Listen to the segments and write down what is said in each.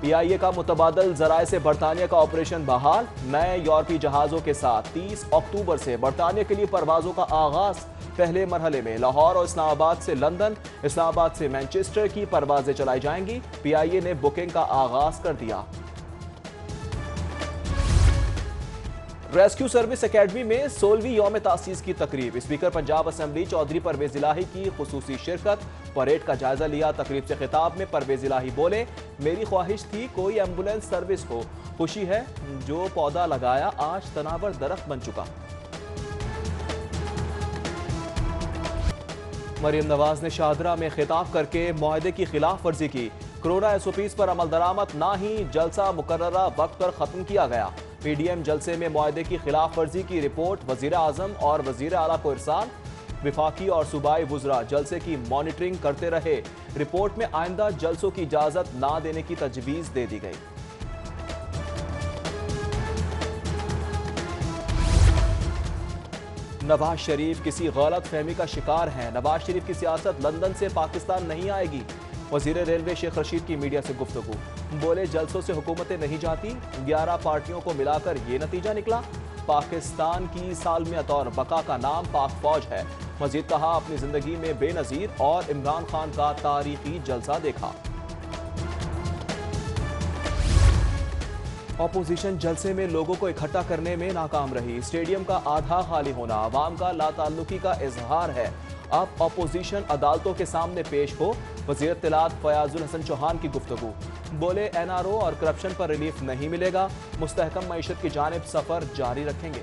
PIA का मुतबादल जराए से बरतानिया का ऑपरेशन बहाल। नए यूरोपीय जहाजों के साथ 30 अक्टूबर से बरतानिया के लिए परवाजों का आगाज। पहले मरहले में लाहौर और इस्लामाबाद से लंदन, इस्लामाबाद से मैनचेस्टर की परवाजें चलाई जाएंगी। PIA ने बुकिंग का आगाज कर दिया। रेस्क्यू सर्विस एकेडमी में 16वीं यौम तासीस की तकरीब। स्पीकर पंजाब असेंबली चौधरी परवेज इलाही की खुसूसी शिरकत। परेड का जायजा लिया। तकरीब से खिताब में परवेज इलाही बोले, मेरी ख्वाहिश थी कोई एम्बुलेंस सर्विस हो। खुशी है जो पौधा लगाया आज तनावर दरख्त बन चुका। मरियम नवाज ने शाहदरा में खिताब करके मुआहदे की खिलाफ वर्जी की। कोरोना SOPs पर अमल दरामद ना ही जलसा मुकर्ररा वक्त पर खत्म किया गया। PDM जलसे में मुआहदे की खिलाफ वर्जी की रिपोर्ट वजीर आजम और वजीर आला को इरसाल। विफाकी और सूबाई वुज़रा जलसे की मॉनिटरिंग करते रहे। रिपोर्ट में आइंदा जलसों की इजाजत ना देने की तजवीज दे दी गई। नवाज शरीफ किसी गलत फहमी का शिकार हैं। नवाज शरीफ की सियासत लंदन से पाकिस्तान नहीं आएगी। वजीर रेलवे शेख रशीद की मीडिया से गुफ्तगू। बोले, जलसों से हुकूमतें नहीं जाती। 11 पार्टियों को मिलाकर ये नतीजा निकला। पाकिस्तान की सालमियत और बका का नाम पाक फौज है। मजीद कहा, अपनी जिंदगी में बेनजीर और इमरान खान का तारीखी जलसा देखा। ऑपोजिशन जलसे में लोगों को इकट्ठा करने में नाकाम रही। स्टेडियम का आधा खाली होना अवाम का लाताल्लुकी का इजहार है। अब ऑपोजिशन अदालतों के सामने पेश हो। वज़ीर इत्तलात फयाजुल हसन चौहान की गुफ्तगू। बोले, NRO और करप्शन पर रिलीफ नहीं मिलेगा। मुस्तहकम मईशत की जानिब सफर जारी रखेंगे।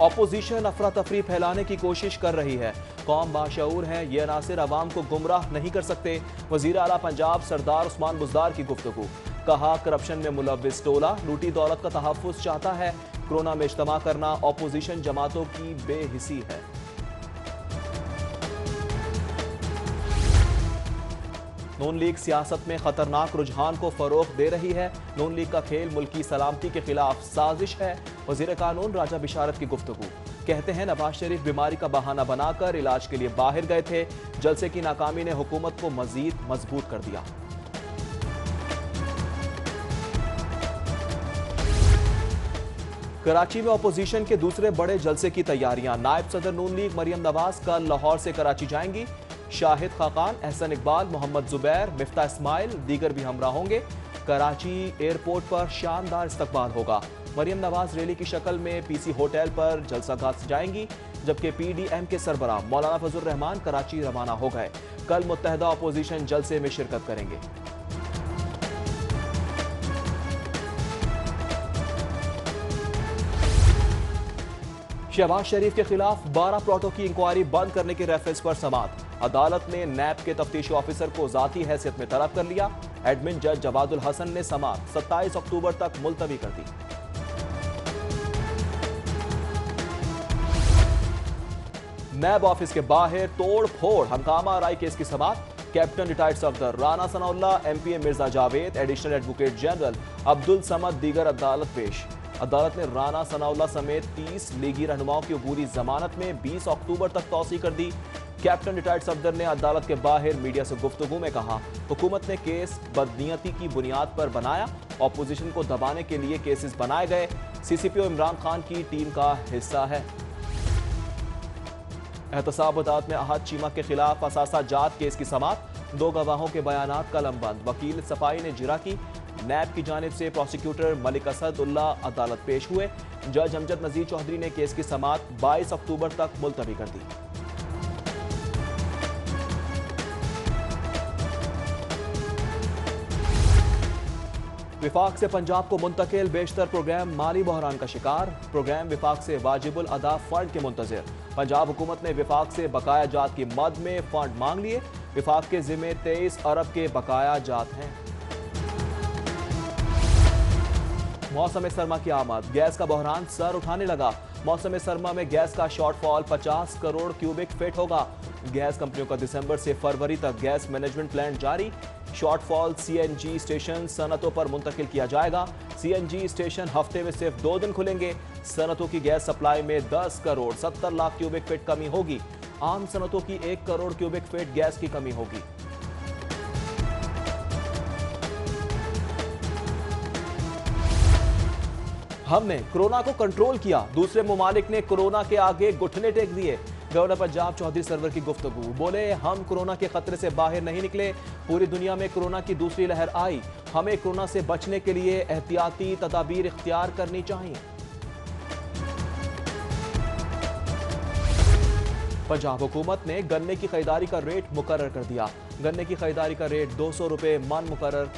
ऑपोजिशन अफरा तफरी फैलाने की कोशिश कर रही है। कौम बाशऊर है, ये अनासिर अवाम को गुमराह नहीं कर सकते। वजीर आला पंजाब सरदार उस्मान बुज़दार की गुफ्तगू। कहा, करप्शन में मुलव्विस टोला लूटी दौलत का तहफ़्फ़ुज़ चाहता है। कोरोना में इज्तिमा करना ऑपोजिशन जमातों की बेहिसी है। नून लीग सियासत में खतरनाक रुझान को फरोग दे रही है। नून लीग का खेल मुल्की सलामती के खिलाफ साजिश है। वजीर कानून राजा बिशारत की गुफ्तगू। कहते हैं, नवाज शरीफ बीमारी का बहाना बनाकर इलाज के लिए बाहर गए थे। जलसे की नाकामी ने हुकूमत को मजीद मजबूत कर दिया। कराची में ऑपोजिशन के दूसरे बड़े जलसे की तैयारियां। नायब सदर नून लीग मरियम नवाज कल लाहौर से कराची जाएंगी। शाहिद खाकान, एहसन इकबाल, मोहम्मद जुबैर, मिफ्ता इस्माइल दीगर भी हमरा होंगे। कराची एयरपोर्ट पर शानदार इस्तकबाल होगा। मरियम नवाज रैली की शक्ल में PC होटल पर जलसागाह से जाएंगी, जबकि PDM के सरबराह मौलाना फजल रहमान कराची रवाना हो गए। कल मुत्तहदा अपोजिशन जलसे में शिरकत करेंगे। शहबाज शरीफ के खिलाफ 12 प्लॉटों की इंक्वायरी बंद करने के रेफरेंस पर समाअत। अदालत ने नैब के तफ्तीशी ऑफिसर को जाती हैसियत में तलब कर लिया। एडमिन जज जवादुल हसन ने समाअत 27 अक्टूबर तक मुलतवी कर दी। नैब ऑफिस के बाहर तोड़ फोड़ हंगामा राय केस की समाअत। Captain retired Safdar Rana Sanaullah, MPA Mirza Javed, additional advocate general Abdul Samad दीगर अदालत पेश। अदालत ने राना सनाउल्लाह समेत 30 लीगी रहनुमाओं की अबूरी जमानत में 20 अक्टूबर तक तौसी कर दी। कैप्टन रिटायर्ड सफदर ने अदालत के बाहर मीडिया से गुफ्तगू में कहा, हुकूमत ने केस बदनीयती की बुनियाद पर बनाया। ऑपोजिशन को दबाने के लिए केसेस बनाए गए। CCPO इमरान खान की टीम का हिस्सा है। एहतसाब अदालत में अहद चीमा के खिलाफ असासा जात केस की समाअत। 2 गवाहों के बयानात कलमबंद। वकील सफाई ने जिरा की। नैब की जानिब से प्रोसिक्यूटर मलिक असदुल्ला अदालत पेश हुए। जज अमजद नजीर चौधरी ने केस की समाअत 22 अक्टूबर तक मुलतवी कर दी। विफाक से पंजाब को मुंतकिल बेशतर प्रोग्राम माली बहरान का शिकार। प्रोग्राम विफाक से वाजिबुल अदा फंड के मुंतजिर। पंजाब हुकूमत ने विफाक से बकाया जात की मद में फंड मांग लिए। विफाक के जिम्मे 23 अरब के बकाया जात हैं। मौसम सरमा की आमद। गैस का बहरान सर उठाने लगा। मौसम सरमा में गैस का शॉर्टफॉल 50 करोड़ क्यूबिक फीट होगा। गैस कंपनियों का दिसंबर से फरवरी तक गैस मैनेजमेंट प्लान जारी। शॉर्टफॉल CNG स्टेशन सनतों पर मुंतकिल किया जाएगा। CNG स्टेशन हफ्ते में सिर्फ 2 दिन खुलेंगे। सनतों की गैस सप्लाई में 10 करोड़ 70 लाख क्यूबिक फीट कमी होगी। आम सनतों की 1 करोड़ क्यूबिक फीट गैस की कमी होगी। हमने कोरोना को कंट्रोल किया, दूसरे ममालिक ने कोरोना के आगे घुटने टेक दिए। गवर्नर पंजाब चौधरी सरवर की गुफ्तगू, बोले हम कोरोना के खतरे से बाहर नहीं निकले, पूरी दुनिया में कोरोना की दूसरी लहर आई, हमें कोरोना से बचने के लिए एहतियाती तदाबीर इख्तियार करनी चाहिए। पंजाब हुकूमत ने गन्ने की खरीदारी का रेट मुकर्रर कर दिया। गन्ने की खरीदारी का रेट 200 रुपए मन मुकर्रर।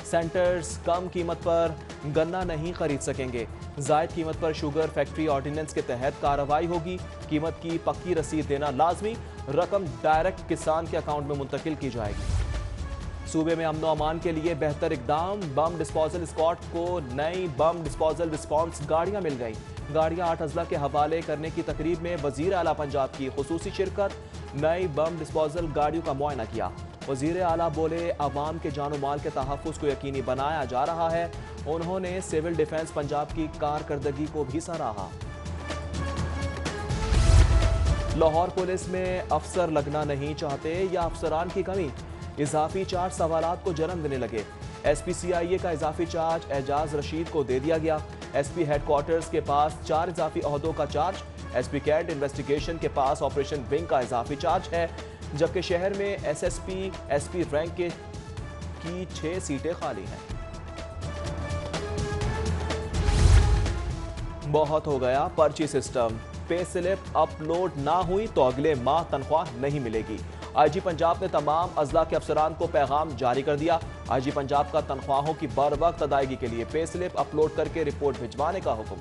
सेंटर्स कम कीमत पर गन्ना नहीं खरीद सकेंगे। जायद कीमत पर शुगर फैक्ट्री ऑर्डिनेंस के तहत कार्रवाई होगी। कीमत की पक्की रसीद देना लाजमी, रकम डायरेक्ट किसान के अकाउंट में मुंतकिल की जाएगी। सूबे में अमन अमान के लिए बेहतर इकदाम, बम डिस्पोजल स्क्वाड को नई बम डिस्पोजल रिस्पॉन्स गाड़ियां मिल गई। गाड़ियां 8 अजला के हवाले करने की तकरीब में वजीर आला पंजाब की खुसूसी शिरकत। नई बम डिस्पोजल गाड़ियों का मुआयना किया। वजीर आला बोले अवाम के जानो माल के तहफ़्फ़ुज़ को यकीनी बनाया जा रहा है। उन्होंने सिविल डिफेंस पंजाब की कारकर्दगी को भी सराहा। लाहौर पुलिस में अफसर लगना नहीं चाहते या अफसरान की कमी, इजाफी चार्ज सवालात को जन्म देने लगे। SPCIA का इजाफी चार्ज एजाज रशीद को दे दिया गया। SP हेडक्वार्टर्स के पास 4 इजाफी ओहदों का चार्ज। SP कैंट इन्वेस्टिगेशन के पास ऑपरेशन विंग का इजाफी चार्ज है, जबकि शहर में SSP SP रैंक की 6 सीटें खाली हैं। बहुत हो गया पर्ची सिस्टम, पे स्लिप अपलोड ना हुई तो अगले माह तनख्वाह नहीं मिलेगी। IG पंजाब ने तमाम अजला के अफसरान को पैगाम जारी कर दिया। IG पंजाब का तनख्वाहों की बर वक्त अदायगी के लिए पे स्लिप अपलोड करके रिपोर्ट भिजवाने का हुक्म।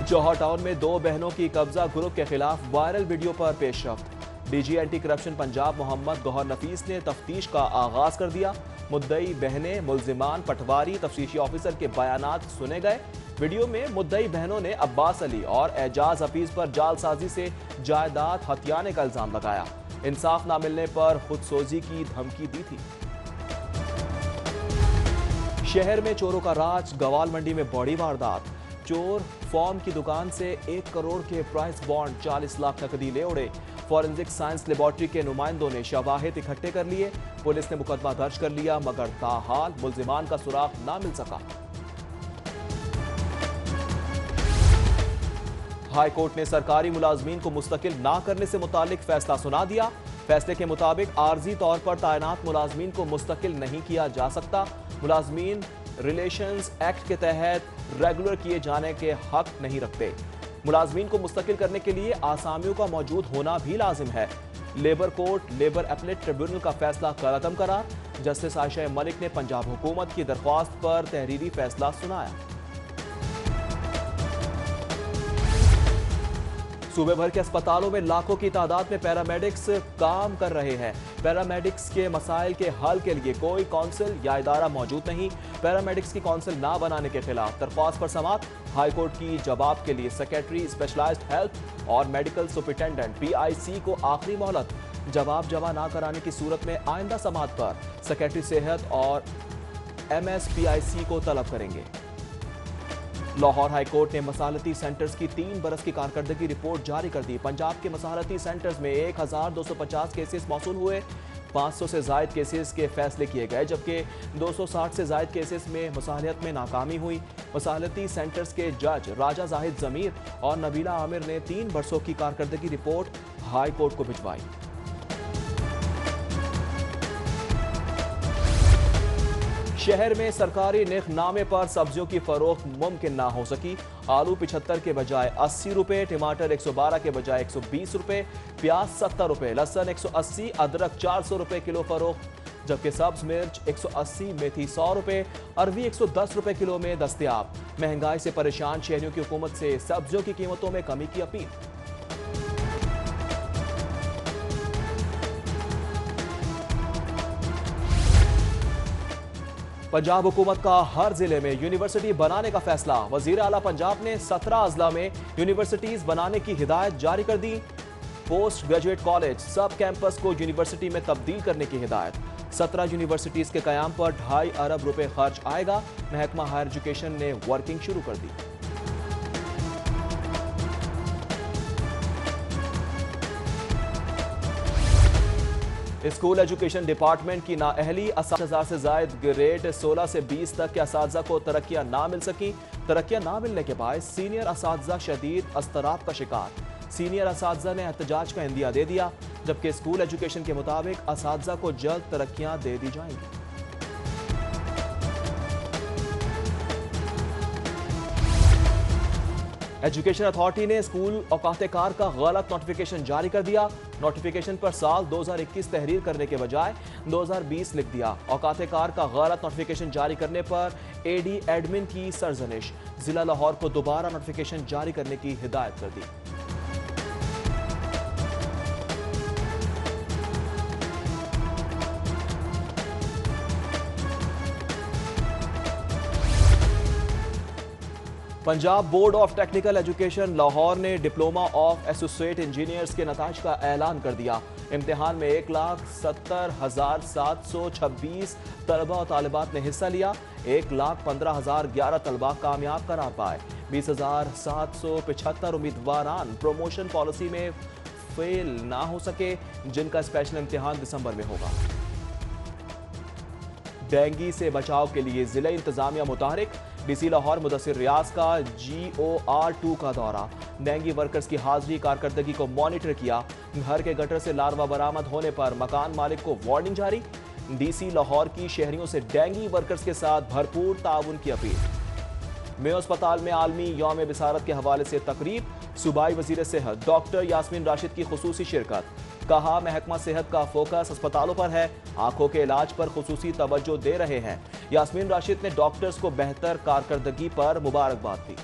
जौहर टाउन में 2 बहनों की कब्जा ग्रुप के खिलाफ वायरल वीडियो पर पेशरफ्त। DG anti corruption Punjab Mohammad Gohar Nafees ने तफ्तीश का आगाज कर दिया। मुद्दई बहनें, मुल्जिमान, पटवारी, तफ्तीशी ऑफिसर के बयानात सुने गए। वीडियो में मुद्दई बहनों ने अब्बास अली और एजाज हफीज पर जालसाजी से जायदाद हथियाने का इल्जाम लगाया। इंसाफ ना मिलने पर खुदसोजी की धमकी दी थी। शहर में चोरों का राज, गवाल मंडी में बड़ी वारदात। चोर फॉर्म की दुकान से 1 करोड़ के प्राइस बॉन्ड 40 लाख नकदी ले उड़े। फॉरेंसिक साइंस लेबोरेटरी के नुमाइंदों ने शवाहिद इकट्ठे कर लिए। पुलिस ने मुकदमा दर्ज कर लिया, मगर ताहाल मुल्जिमान का सुराग ना मिल सका। हाई कोर्ट ने सरकारी मुलाजमीन को मुस्तकिल ना करने से मुतालिक फैसला सुना दिया। फैसले के मुताबिक आर्जी तौर पर तैनात मुलाजमीन को मुस्तकिल नहीं किया जा सकता। मुलाजमीन रिलेशंस एक्ट के तहत रेगुलर किए जाने के हक नहीं रखते। मुलाजमीन को मुस्तकिल करने के लिए आसामियों का मौजूद होना भी लाजिम है। Labour court labour appellate tribunal का फैसला कलअदम करार। जस्टिस आयशा मलिक ने पंजाब हुकूमत की दरख्वास्त पर तहरीरी फैसला सुनाया। सूबे भर के अस्पतालों में लाखों की तादाद में पैरामेडिक्स काम कर रहे हैं। पैरामेडिक्स के मसाइल के हल के लिए कोई काउंसिल या इदारा मौजूद नहीं। पैरामेडिक्स की काउंसिल ना बनाने के खिलाफ दरख्वास्त पर समाअत। हाई कोर्ट की जवाब के लिए सेक्रेटरी स्पेशलाइज्ड हेल्थ और मेडिकल सुपरिटेंडेंट PIC को आखिरी मोहलत। जवाब जमा ना कराने की सूरत में आइंदा समाअत पर सेक्रेटरी सेहत और MS PIC को तलब करेंगे। लाहौर हाई कोर्ट ने मसालती सेंटर्स की 3 बरस की कारकर्दगी रिपोर्ट जारी कर दी। पंजाब के मसालती सेंटर्स में 1250 केसेस मौसूल हुए। 500 से जायद केसेस के फैसले किए गए, जबकि 260 से जायद केसेस में मसालियत में नाकामी हुई। मसालती सेंटर्स के जज राजा जाहिद जमीर और नबीला आमिर ने 3 बरसों की कारकर्दगी रिपोर्ट हाई कोर्ट को भिजवाई। शहर में सरकारी निर्खनामे पर सब्जियों की फरोख्त मुमकिन ना हो सकी। आलू 75 के बजाय 80 रुपए, टमाटर 112 के बजाय 120 रुपए, प्याज 70 रुपए, लहसुन 180, अदरक 400 रुपए किलो फरोख्त, जबकि सब्ज मिर्च 180, मेथी 100 रुपए, अरवी 110 रुपए किलो में दस्तयाब। महंगाई से परेशान शहरियों की हुकूमत से सब्जियों की कीमतों में कमी की अपील। पंजाब हुकूमत का हर जिले में यूनिवर्सिटी बनाने का फैसला। वजीर आला पंजाब ने 17 अजला में यूनिवर्सिटीज बनाने की हिदायत जारी कर दी। पोस्ट ग्रेजुएट कॉलेज सब कैंपस को यूनिवर्सिटी में तब्दील करने की हिदायत। 17 यूनिवर्सिटीज के कयाम पर 2.5 अरब रुपए खर्च आएगा। महकमा हायर एजुकेशन ने वर्किंग शुरू कर दी। स्कूल एजुकेशन डिपार्टमेंट की नाअहली, 80,000 से जायद ग्रेड 16 से 20 तक के असातिज़ा को तरक्कियां ना मिल सकी। तरक्कियां ना मिलने के बाद सीनियर असातिज़ा शदीद अस्तराब का शिकार। सीनियर असातिज़ा ने एहतजाज का इंदिया दे दिया, जबकि स्कूल एजुकेशन के मुताबिक असातिज़ा को जल्द तरक्कियां दे दी जाएंगी। एजुकेशन अथॉरिटी ने स्कूल औकात-ए-कार का गलत नोटिफिकेशन जारी कर दिया। नोटिफिकेशन पर साल 2021 तहरीर करने के बजाय 2020 लिख दिया। औकात-ए-कार का गलत नोटिफिकेशन जारी करने पर एडी एडमिन की सरजनिश। जिला लाहौर को दोबारा नोटिफिकेशन जारी करने की हिदायत कर दी। Punjab board of technical education Lahore ने डिप्लोमा ऑफ एसोसिएट इंजीनियर्स के नताज का ऐलान कर दिया। इम्तिहान में 1,70,726 तलबा और तालिबात ने हिस्सा लिया। 1,15,011 तलबा कामयाब करार पाए। 20,775 उम्मीदवारान प्रमोशन पॉलिसी में फेल ना हो सके, जिनका स्पेशल इम्तिहान दिसंबर में होगा। डेंगू से बचाव के लिए जिला इंतजामिया मुतहरिक। डीसी लाहौर मुदस्सिर रियाज का GOR2 का दौरा। डेंगू वर्कर्स की हाजिरी कारकर्दगी को मॉनिटर किया। घर के गटर से लार्वा बरामद होने पर मकान मालिक को वार्निंग जारी। डीसी लाहौर की शहरियों से डेंगू वर्कर्स के साथ भरपूर ताउन की अपील। मेयो अस्पताल में आलमी यौम बिसारत के हवाले से तकरीब। सूबाई वजीर सेहत डॉक्टर यास्मीन राशिद की खुसूसी शिरकत। कहा, महकमा सेहत का फोकस अस्पतालों पर है, आंखों के इलाज पर खुसूसी तवज्जो दे रहे हैं। यास्मीन राशिद ने डॉक्टर्स को बेहतर कारकर्दगी पर मुबारकबाद दी।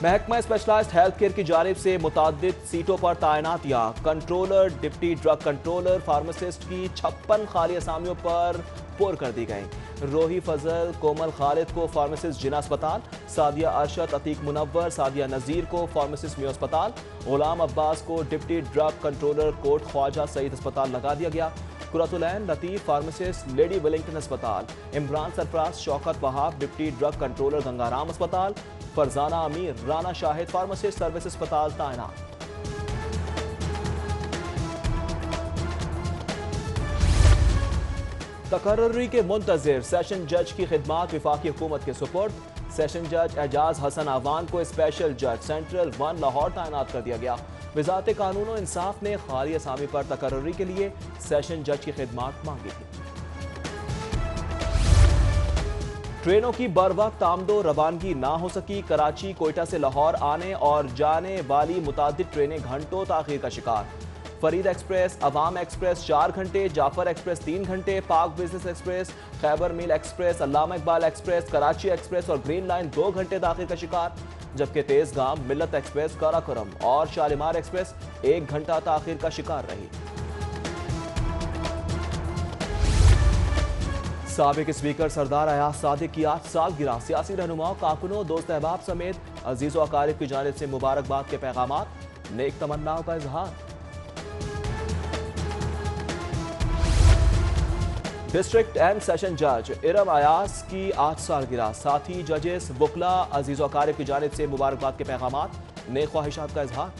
महकमा स्पेशलाइज्ड हेल्थ केयर की जानिब से मुताद्दिद सीटों पर तैनातियां। Controller, deputy drug controller, pharmacist की 56 खाली असामियों पर पुर कर दी गई। रोही फजल, कोमल खालिद को फार्मासिस्ट जिना अस्पताल, सादिया अरशद, अतीक मुनव्वर, सादिया नजीर को फार्मासिस्ट मेयो अस्पताल, गुलाम अब्बास को deputy drug controller Kot Khwaja Saeed अस्पताल लगा दिया गया। Qurratulain Latif pharmacist Lady Willingdon अस्पताल, Imran Sarfaraz, Shaukat Wahab deputy drug controller Gangaram अस्पताल, फरजाना अमीर, राना शाहिद फार्मासिस्ट सर्विस अस्पताल तैनात। तकर्री के मुंतजिर सेशन जज की खिदमात विफाकी हुकूमत के सुपुर्द। सेशन जज एजाज हसन आवान को स्पेशल जज सेंट्रल 1 लाहौर तैनात कर दिया गया। वजारत कानून और इंसाफ ने खाली असामी पर तकर्री के लिए सेशन जज की खिदमात मांगी थी। ट्रेनों की बर वक्त आमदो रवानगी ना हो सकी। कराची कोयटा से लाहौर आने और जाने वाली मुतादिद ट्रेनें घंटों ताखीर का शिकार। फरीद एक्सप्रेस, अवाम एक्सप्रेस 4 घंटे, जाफर एक्सप्रेस 3 घंटे, पाक बिजनेस एक्सप्रेस, खैबर मील एक्सप्रेस, अल्लामा इकबाल एक्सप्रेस, कराची एक्सप्रेस और ग्रीन लाइन 2 घंटे ताखीर का शिकार। जबकि तेजगाम, मिल्लत एक्सप्रेस, काराकोरम और शालीमार एक्सप्रेस 1 घंटा ताखीर का शिकार रही। साबिक स्पीकर सरदार अयाज सादिक की 8 सालगिरह। सियासी रहनुमाओं, कारकुनों, दोस्त अहबाब समेत अजीज व अकारिब की जानिब से मुबारकबाद के पैगामात, नेक तमन्नाओं का इजहार। डिस्ट्रिक्ट एंड सेशन जज इरम अयाज की 8 सालगिरह। साथी जजेस, वकला, अजीज व अकारिब की जानिब से मुबारकबाद के पैगामात, नेक ख्वाहिशात का इजहार।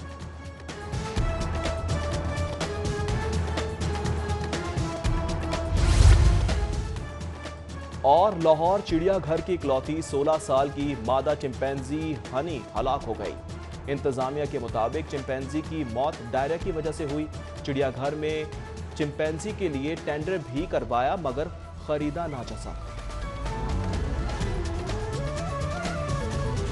और लाहौर चिड़ियाघर की इकलौती 16 साल की मादा चिंपैंजी हनी हलाक हो गई। इंतजामिया के मुताबिक चिंपैंजी की मौत डायरिया की वजह से हुई। चिड़ियाघर में चिंपैंजी के लिए टेंडर भी करवाया मगर खरीदा ना जा सका।